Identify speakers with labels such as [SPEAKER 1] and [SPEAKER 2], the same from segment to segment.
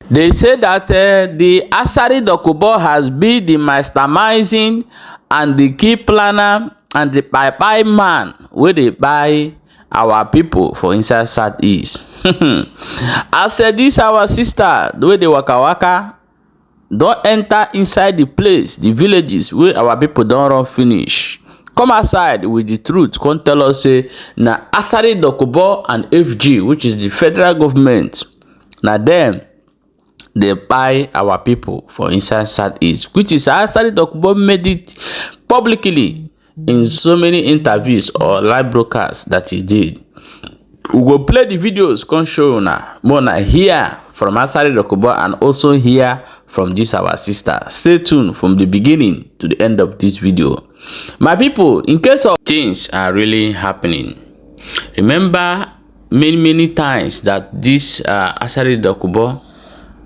[SPEAKER 1] They say that the Asari Dokubo has been the masterminding and the key planner and the buy man where they buy our people for inside Southeast. I said this our sister, the way they waka waka, don't enter inside the place, the villages where our people don't run finish. Come outside with the truth. Come tell us say na Asari Dokubo and FG, which is the federal government, na them they buy our people for inside Southeast, which is Asari Dokubo made it publicly in so many interviews or live broadcasts that he did. We go play the videos, come show una more na hear from Asari Dokubo and also hear from this our sister. Stay tuned from the beginning to the end of this video. My people, in case of things are really happening, remember many times that this Asari Dokubo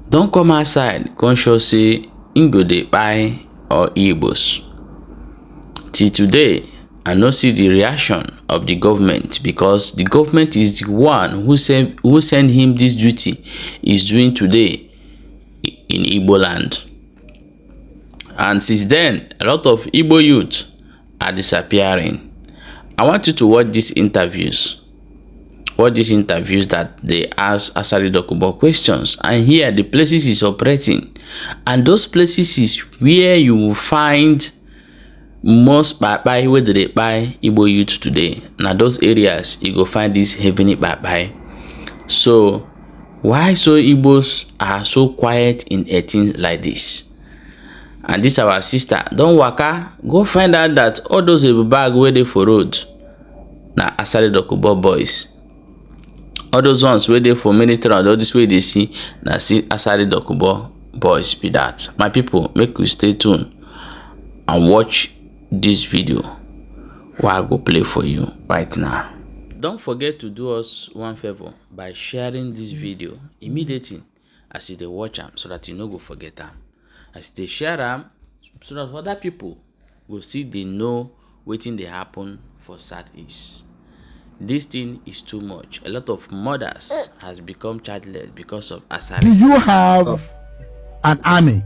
[SPEAKER 1] don't come outside come show say im go dey buy or igbos. Till today I no see the reaction of the government, because the government is the one who send him this duty is doing today in Igbo land. And since then, a lot of Igbo youth are disappearing. I want you to watch these interviews. Watch these interviews that they ask Asari Dokubo questions and hear the places he's operating. And those places is where you will find most buy where they buy Igbo youth today. Now those areas you go find this heavenly buy. So why so Igbos are so quiet in a thing like this? And this our sister don't waka go find out that all those bag where they for road na Asari Dokubo Boys. All those ones where they for military and all this way they see na see Asari Dokubo Boys be that. My people, make you stay tuned and watch this video where I go play for you right now. Don't forget to do us one favor by sharing this video immediately as you dey watch them, so that you no go forget them. As they share them, so that other people will see they know wetin dey happen for Southeast. This thing is too much. A lot of mothers has become childless because of Asari.
[SPEAKER 2] Do you have an army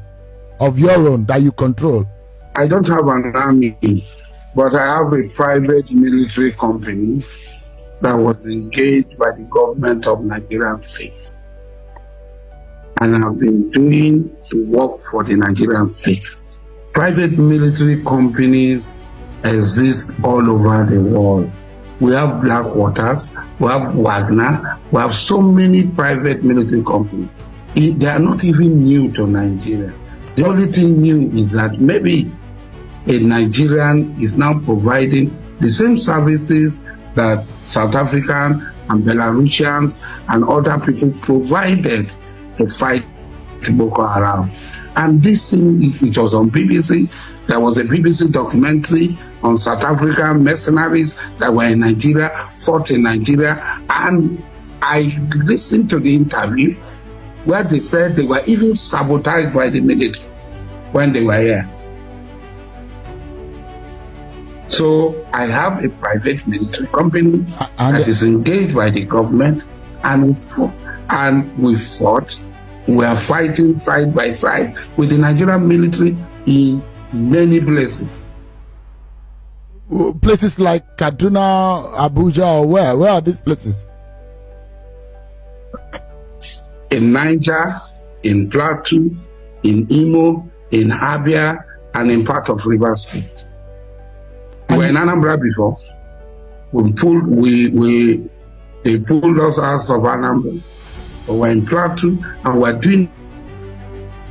[SPEAKER 2] of your own that you control?
[SPEAKER 3] I don't have an army, but I have a private military company that was engaged by the government of Nigerian state. And I've been doing the work for the Nigerian state. Private military companies exist all over the world. We have Black Waters, we have Wagner, we have so many private military companies. They are not even new to Nigeria. The only thing new is that maybe a Nigerian is now providing the same services that South African and Belarusians and other people provided to fight Boko Haram. And this thing, it was on BBC. There was a BBC documentary on South African mercenaries that were in Nigeria, fought in Nigeria. And I listened to the interview where they said they were even sabotaged by the military when they were here. So I have a private military company that is engaged by the government, and we fought. We are fighting side by side with the Nigerian military in many places.
[SPEAKER 2] Places like Kaduna, Abuja, or where? Where are these places?
[SPEAKER 3] In Niger, in Plateau, in Imo, in Abia, and in part of Rivers State. We were in Anambra before. They pulled us out of Anambra. We were in Plateau, and we're doing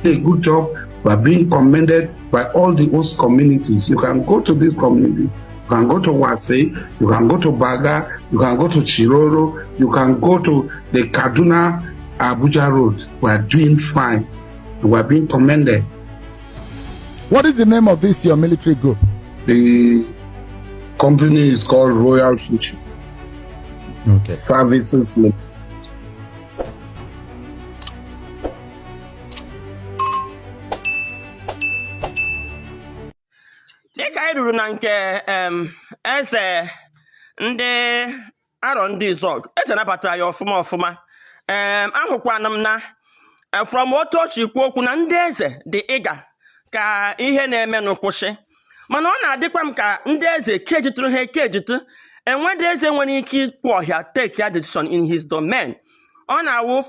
[SPEAKER 3] a good job. We're being commended by all the host communities. You can go to this community. You can go to Wase, you can go to Baga, you can go to Chiroro, you can go to the Kaduna Abuja road. We're doing fine. We're being commended.
[SPEAKER 2] What is the name of this your military group?
[SPEAKER 3] The company is called Royal Future.
[SPEAKER 2] Okay.
[SPEAKER 3] Services Limited.
[SPEAKER 4] Dịka anyị ruru na nke eze ndị arọ ndị Izọg, eze nabatara ya ọfụma. Ahụkwana m na from otu o si kwuo okwu na ndị eze dị ịga ka ihe na-eme n'ụkwụsị mana ọ na-adịkwa m ka ndị eze kejitụrụ ha ekejitu enwedị eze nwere ike ịkwụ ọhịa take ya decision in his domain. Ọ na-awụ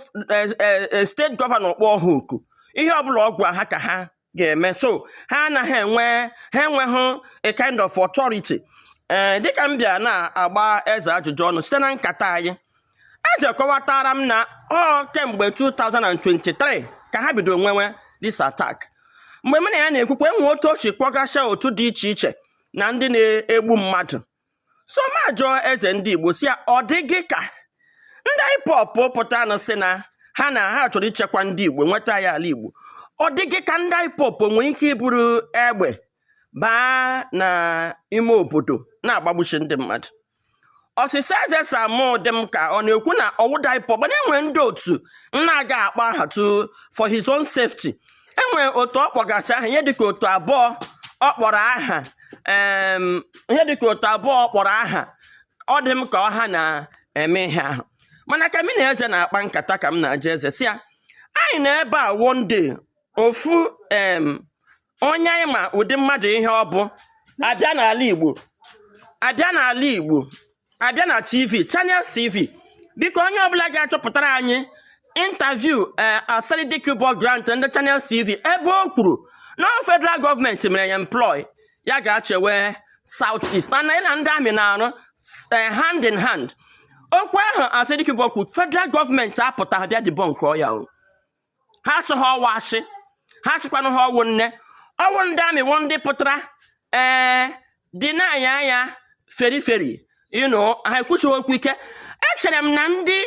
[SPEAKER 4] steeti gọvanọ kpọọ ha oku ihe ọbụla ọ gwa ha ka ha ga-eme so ha anaghị enweghị a kind of authority. Dịka m bịa na-agba eze ajụjụ ọnụ site na nkata anyị eze kọwatara m na kemgbe 2023 ka ha bidoro nwewe this attack. Mgbe m na ya na-ekwukwa enwe otu o si kpọgasịa otu dị iche iche na ndị na-egbu mmadụ so ma jụọ eze ndị Igbo si ya ọ dịghị ka ndị IPOB pụta na sị na ha chọrọ ichekwa ndị Igbo nweta ya ala Igbo ọ dịghị ka ndị IPOB nwere ike iburu egbe baa na ime obodo na-agbagbuchi ndị mmadụ. Ọsịsa eze Samụ dị m ka ọ na-ekwu na ọwụda IPOB mana enwere ndị otu na-aga akpa aha for his own safety. Enwere otu ọ kpọgacha aha ihe dịka otu abụọ ọ kpọrọ aha ọ dị m ka ọha na-eme ihe ahụ mana ka m na-eje na-akpa nkata ka m na-aje eze si ya anyị na ebe a one day ofu onye anyị ma ụdị mmadụ ihe ọ bụ abịa n'ala Igbo abịa na TV Channels TV biko onye ọbụla ga-achọpụtara anyị interview Asari Dokubo grant ndị Channels TV ebe o kwuru na federal gọọmenti mere ya employ ya ga-achewe South East mana ya na ndị amị na-arụ hand in hand. Okwu ahụ Asari Dokubo kwuru federal gọọmenti apụta bịa dịbọ nke ọya ha sị ha ọwa asị ha sịkwanụ ha ọwụ nne ọwụ ndị amị wụ ndị pụtara dị na-anya anya feri ha ekwuchighị okwu ike. Echere m na ndị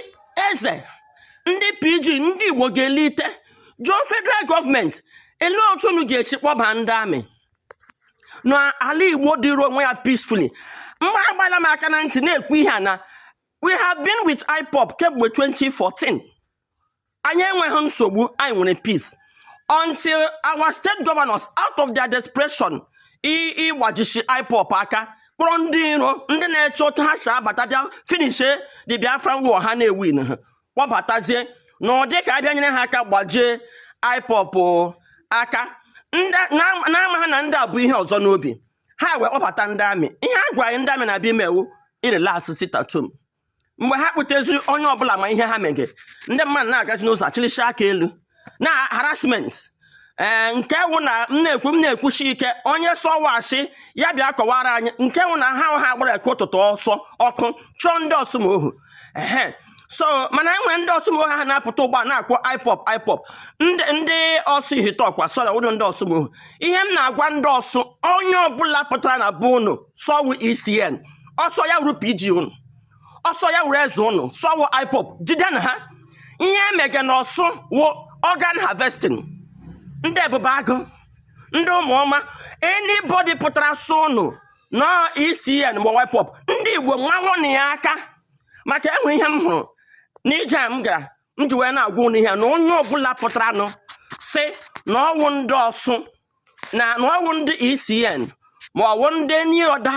[SPEAKER 4] eze ndị PG ndị Igbo ga-elite jụọ federal gọọmenti ele otu unu ga-esi kpọba ndị amị n'ala Igbo dịrị onwe ya peacefully. Mgbe agbala m aka na ntị na-ekwu ihe na we have been with IPOB kemgbe 2014 anyị enweghị nsogbu anyị nwere peace until our state governors out of their desperation ịgbajisi IPOB aka kpọrọ ndị iro ndị na-eche otu ha si abata bịa finish the Biafran war ha na-ewin ha kpọbatazie na ọ dị ka abịa nyere ha aka gbajie IPOB aka na-ama ha na ndị a bụ ihe ọzọ n'obi ha wee kpọbata ndị amị ihe a gwara ndị amị na-abịa imewu irelax sitatum mgbe ha kpụteziri onye ọbụla ma ihe ha mege ndị mmadụ na-agazi n'ụzọ achịlịsị aka elu na harassment nke wụ na m na-ekwuchi ike onye sọwashi ya bịa kọwara anyị nke wụ na ha gbara eke ụtụtụ ọsọ ọkụ chọọ ndị ọsụmohu so mana enwere ndị ọsụmohu ha na-apụta ụgbọ na-akpọ IPOB ndị ọsụ ihitọkwa sọrọ ụdị ndị ọsụmohu ihe m na-agwa ndị ọsụ onye ọbụla pụtara na bụ unu sọwụ ECN ọsọ ya wuru PG unu ọsọ ya wuru eze unu sọwụ IPOB jide na ha ihe emege na ọsụ wụ organ harvesting ndị ebube agụ ndị ụmụọma anybody pụtara sọ unu na ECN ma IPOB ndị Igbo nwanwụ na ya aka maka enwe ihe m hụrụ n'ije m gara m ji wee na-agwa unu ihe na onye ọbụla pụtara nụ si na ọwụ ndị ọsụ na ọwụ ndị ECN ma ọwụ ndị enyi ọda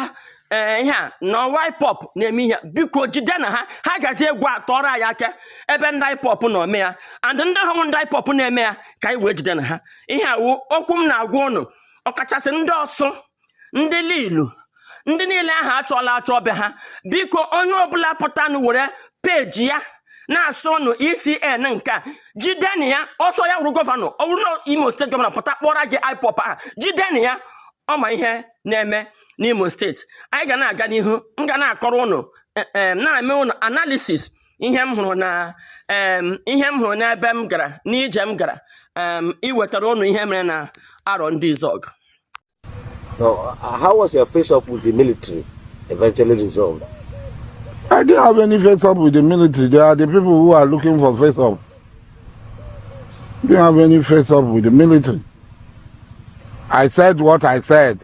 [SPEAKER 4] ihe a na IPOB na-eme ihe biko jide na ha gaji egwu atọrọ anyị aka ebe ndị IPOB na-eme ya and ndị ọhụrụ ndị IPOB na-eme ya ka anyị wee jide na ha ihe awụ okwu m na-agwa unu ọkachasị ndị ọsụ ndị lilu ndị niile ahụ achọla achọ be ha biko onye ọbụla pụtanụ were peji ya na-asụ unu ECN nke a jideni ya ọsọ ya wuru gọvanọ ọ wụrụ Imo steeti gọvanọ pụta kpọrọ gị IPOB ahụ jideni ya ọma ihe na-eme n'Imo steeti anyị ga na-aga n'ihu m ga na-akọrọ unu na-eme unu analysis ihe m hụrụ n'ebe m gara n'ije m gara iwetara unu ihe mere na arọ ndị Izọg.
[SPEAKER 5] So, how was your face-off with the military eventually resolved?
[SPEAKER 2] I didn't have any face-off with the military. They are the people who are looking for face-off. Didn't have any face-off with the military. I said what I said.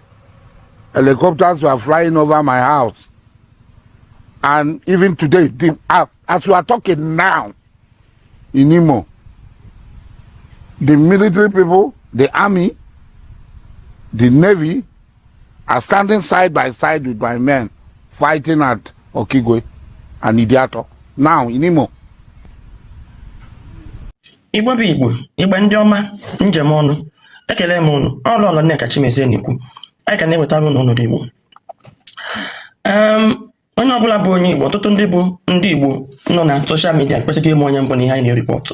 [SPEAKER 2] Helicopters were flying over my house. And even today, as we are talking now, in Imo, the military people, the army, the navy, are standing side by side with my men fighting at Okigwe and Idiato. Now, in Imo.
[SPEAKER 4] Igbo bụ Igbo, Igbo ndị ọma, njem ọnụ, ekele m unu, ọlụọlọ Nneka Chimezie na-ekwu, anyị ka na-ewetara unu ọnọdụ Igbo. Onye ọbụla bụ onye Igbo, ọtụtụ ndị bụ ndị Igbo nọ na soshal midia kwesịrị ime onye mbụ na ihe anyị na-eripọtụ.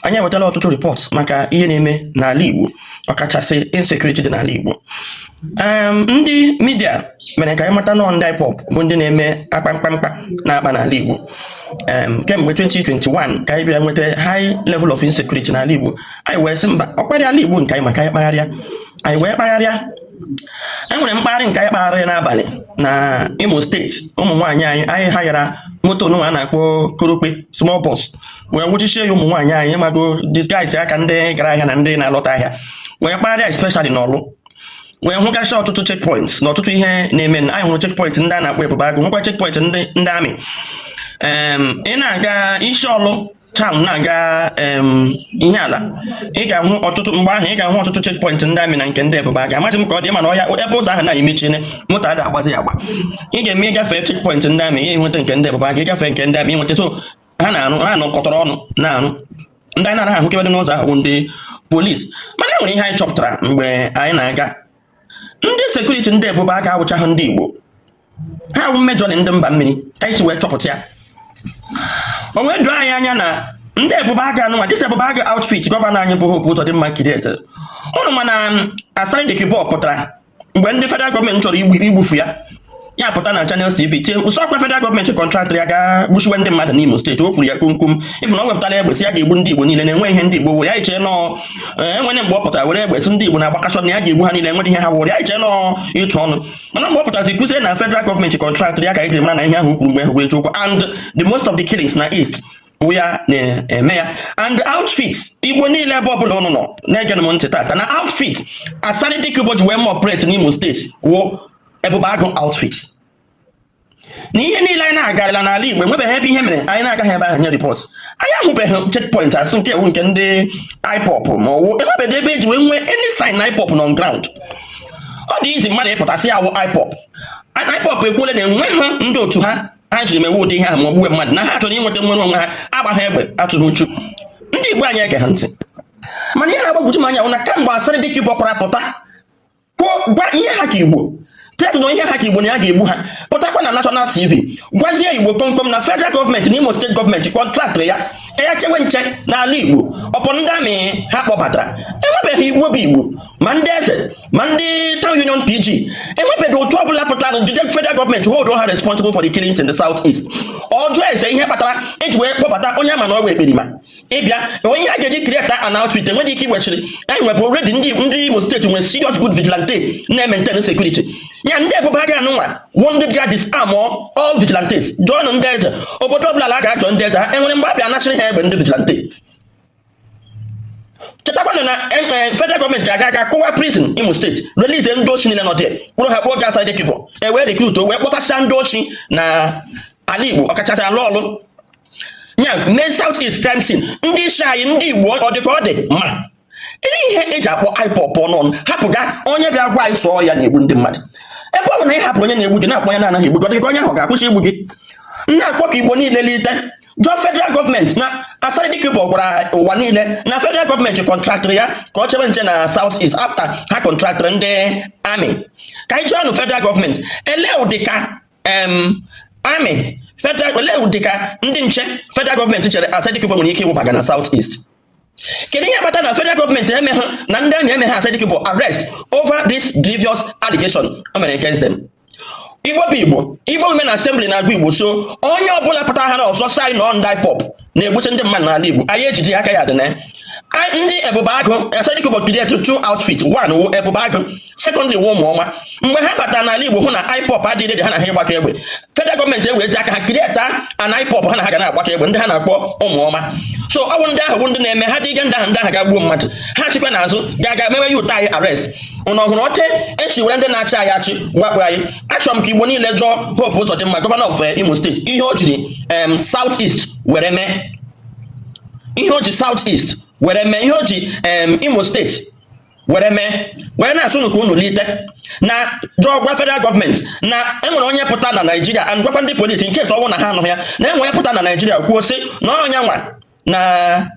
[SPEAKER 4] Anyị ewetala ọtụtụ ripọt maka ihe na-eme n'ala Igbo, ọkachasị insecurity dị n'ala Igbo. Ndị midia mere ka anyị mata nọ ndị IPOB bụ ndị na-eme akpamkpamkpa na-akpa n'ala Igbo. Kemgbe 2021 ka anyị bịara nweta high level of insecurity n'ala Igbo. Anyị wee sị mba, ọkwarị ala Igbo nke anyị maka anyị kpagharịa. Anyị wee kpagharịa. Enwere mkpagharị nke anyị kpagharịa n'abalị na Imo steeti. Ụmụ nwaanyị anyị hayara moto n'ụwa a na-akpọ korokpe small bus wee nwụchichie ya ụmụ nwaanyị anyị mago disguise aka ndị gara ahịa na ndị na-alọta ahịa wee kpagharịa especially n'Ọlụ wee hụgasị ọtụtụ checkpoints na ọtụtụ ihe na-eme. Anyị hụrụ checkpoint ndị a na-akpọ Ebube Agụ, nwekwa checkpoint ndị amị. Ị na-aga isi Ọlụ town na-aga ihe ala, ị ga-ahụ ọtụtụ mgbe ahụ ị ga-ahụ ọtụtụ checkpoint ndị amị na nke ndị Ebube Agụ. Amaghị m ka ọ dị mana ọya ebe ụzọ ahụ na-emechiene moto ada agbazi agba. Ị ga-eme ịgafe checkpoint ndị amị, ị nweta nke ndị Ebube Agụ, ịgafe nke ndị amị nweta. So ha nọkọtara ọnụ na-arụ. Ndị anyị na-anaghị ahụkebedị n'ụzọ ahụ ndị polisi. Mana enwere ihe anyị chọpụtara mgbe anyị na-aga. Ndị sekuriti ndị Ebube Agụ awụchaghị ndị Igbo, ha bụ mmejọ na ndị mba mmiri ka anyị si wee chọpụta ya. O wee doo anyị anya na ndị Ebube Agụ anụnwa dịsị Ebube Agụ outfit gọvanọ anyị bụ Hope Uzodimma Kidete. Ụnụ mana Asari Dokubo pụtara mgbe ndị federal gọọmenti chọrọ igbufu ya pụta na Channels TV tie ụsọkwa federal gọọmenti kọntraktị ya ga-gbuchiwe ndị mmadụ n'Imo steeti. O kwuru ya komkom ifu na ọ wepụtara egbe si ya ga-egbu ndị Igbo niile na-enwe ihe ndị Igbo ya iche nọ enwere mgbe ọ pụtara were egbe si ndị Igbo na-agbakasọ na ya ga-egbu ha niile enwere ihe ha wụrụ ya iche nọ ịtụ ọnụ. Mana mgbe ọ pụtara kwuzie na federal gọọmenti kọntraktị ya ka anyị ji mara na ihe ahụ kwuru mgbe ahụ bụ eziokwu. And the most of the killings na East wụ ya na-eme ya. And outfit Igbo niile ebe ọbụla ụnụ nọ na-ege m ntị tata na outfit Asari Dokubo ji wee ma operate n'Imo steeti wụ Ebube Agụ outfit. Na ihe niile anyị na-agarịla n'ala Igbo enwebeghị ebe ihe mere anyị na-agaghị ebe ahụ nye ripọt. Anyị ahụbeghị checkpoint asụ nke ewu nke ndị IPOB ma ọwụ enwebeghị ebe eji wee nwee any sign na IPOB on ground. Ọ dị izi mmadụ ịpụtasị awụ IPOB. IPOB ekwuole na enweghị ndị otu ha jiri mewe ụdị ihe ahụ ma ogbuwe mmadụ na ha chọrọ inweta nwere onwe ha agbaghị egbe atụrụ uchu. Ndị Igbo anyị egeghị ntị. Mana ihe na-agbagwoju m anya bụ na kamgbe Asari Dokubo kwara pụta gwa ihe ha ka Igbo tetu na ihe ha ka Igbo na ya ga-egbu ha, pụtakwa na National TV gwazie Igbo komkom na federal gọọmenti na Imo steeti gọọmenti kọntraktịrị ya ka ya chewe nche n'ala Igbo ọpọ ndị amị ha kpọbatara. Enwebeghị Igbo bụ Igbo ma ndị eze ma ndị town union PG enwebeghị otu ọbụla pụtara jide federal gọọmenti hold ha responsible for the killings in the south east. Ọjụọ eze ihe kpatara eji wee kpọbata onye ama na ọgwụ ekperima ịbịa onye ha ga-eji create an outfit enweghị ike iwechiri. Anyị nwebụ already ndị Imo steeti nwere serious good vigilante na-maintain security ya. Ndị Ebube Agụ anụnwa wụ ndị ga disarm all vigilantes join ndị eze. Obodo ọbụla a ga-achọ ndị eze ha enwere mgbe abịa anachiri ha egbe ndị vigilante. Chetakwanụ na federal gọọmenti aga kụwa prison Imo steeti release ndị ochi niile nọ dị kpụrụ ha kpụọ Asari Dokubo wee recruit wee kpọtasịa ndị ochi na ala Igbo ọkachasị alụ ọlụ ya mee South East crime scene. Ndị isi anyị ndị Igbo ọ dị ka ọ dị ma ihe eji akpọ IPOB ọnụ hapụga onye bịa gwa anyị sụọ ya na-egbu ndị mmadụ. Ebe ọ bụ na ị hapụrụ onye na-egbu gị na-akpọ ya na-anaghị egbu gị, onye ahụ ga-akwụsị igbu gị. Na-akpọ ka Igbo niile lite jụọ federal gọọmenti na Asari Dokubo gwara ụwa niile na federal gọọmenti kọntraktịrị ya ka ọ chebe nche na South East after ha kọntraktịrị ndị amị. Ka anyị jụọ federal gọọmenti ele ụdịka amị federal ele ụdịka ndị nche federal gọọmenti chere Asari Dokubo nwere ike ịwụbaga na South East. Kedu ihe kpatara na federal gọọmenti emeghị na ndị enyi emeghe Asari Dokubo arrest over this grievous allegation o mere against them? Igbo bụ Igbo, Igbo Women Assembly na-agụ Igbo so onye ọbụla pụtara ha n'ọzọ sign nọ ndị IPOB na-egbuche ndị mmadụ n'ala Igbo anyị ejide aka ya dị na ndị Ebube Agụ Asari Dokubo create two outfit. One wụ Ebube Agụ, secondly wụ ụmụọma. Mgbe ha batara n'ala Igbo hụ na IPOB adịghị dị ha na ha ịgbaka egbe, federal gọọmenti ewezi aka ha create an IPOB ha na ha ga na-agbaka egbe ndị ha na-akpọ ụmụọma. So ọ bụ ndị ahụ bụ ndị na-eme ha dị ige ndị ahụ ga-agbuo mmadụ ha chikwa n'azụ ga mewe ya ụtọ anyị arrest. Ụnụ ọhụrụ ote esi were ndị na-achị anyị achị wakpo anyị. Achọrọ m ka Igbo niile jụọ Hope Uzodimma gọvanọ of Imo steeti ihe o jiri South East were mee, ihe o ji South East were mee, ihe o ji Imo steeti were mee were na-asụ n'ụka unu lite na jụọ gwa federal gọọmenti na enwere onye pụta na Naijiria and gwakwa ndị polisi nke ọnwụ na ha anụghị ya na enwere onye pụta na Naijiria kwuo sị na onye nwa na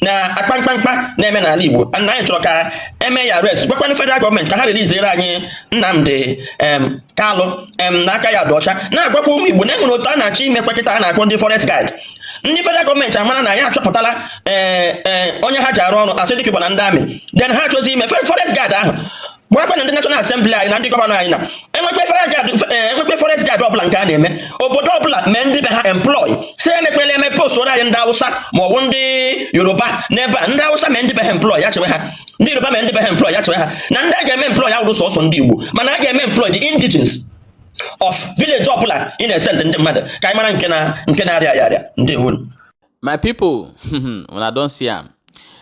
[SPEAKER 4] na akpamkpamkpa na-eme n'ala Igbo na anyị chọrọ ka eme ya arrest gwakwanụ federal gọọmenti ka ha releasere anyị Nnamdi Kalụ n'aka ya dị ọcha na-agwakwa ụmụ Igbo na enwere otu a na-achọ imekwa kịta a na-akpọ ndị forest guide. Ndị federal gọọmenti amara na ya achọpụtala onye ha ji arụ ọrụ Asari Dokubo na ndị amị then ha achọzi ime forest guide ahụ gbakwana ndị National Assembly anyị na ndị gọvanọ anyị na enwekwe forest guide ọbụla nke a na-eme obodo ọbụla mee ndị be ha employ si emekwele eme post anyị ndị Hausa ma ọ bụ ndị Yoruba n'ebe a ndị Hausa mee ndị be ha employ ya chewe ha ndị Yoruba mee ndị be ha employ ya chewe ha na ndị a ga-eme employ ahụrụ sọsọ ndị Igbo mana a ga-eme employ the indigenes of village ọbụla ị na-esend ndị mmadụ ka anyị mara nke na-arịa arịa ndị ewu.
[SPEAKER 1] My people, when I don't see them,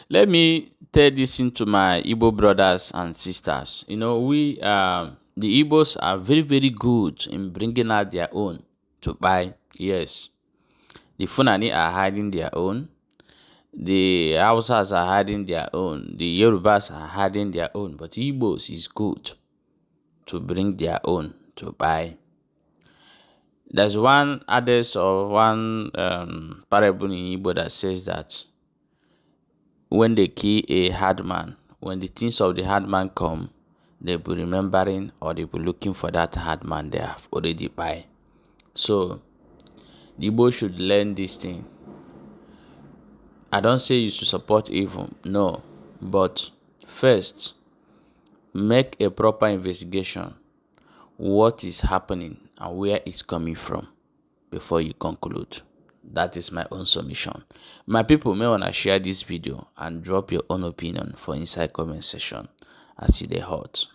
[SPEAKER 1] let me tell this into my Igbo brothers and sisters. You know, the Igbos are very, very good in bringing out their own to buy. Yes. The Fulani are hiding their own. The Hausas are hiding their own. The Yorubas are hiding their own. But Igbos is good to bring their own to buy. There's one adage or one parable in Igbo that says that when they kill a hard man, when the things of the hard man come, they'll be remembering or they'll be looking for that hard man they have already buy. So, the Igbo should learn this thing. I don't say you should support evil, no. But first, make a proper investigation. What is happening and where it's coming from before you conclude. That is my own submission. My people may want to share this video and drop your own opinion for inside comment section as you dey hot.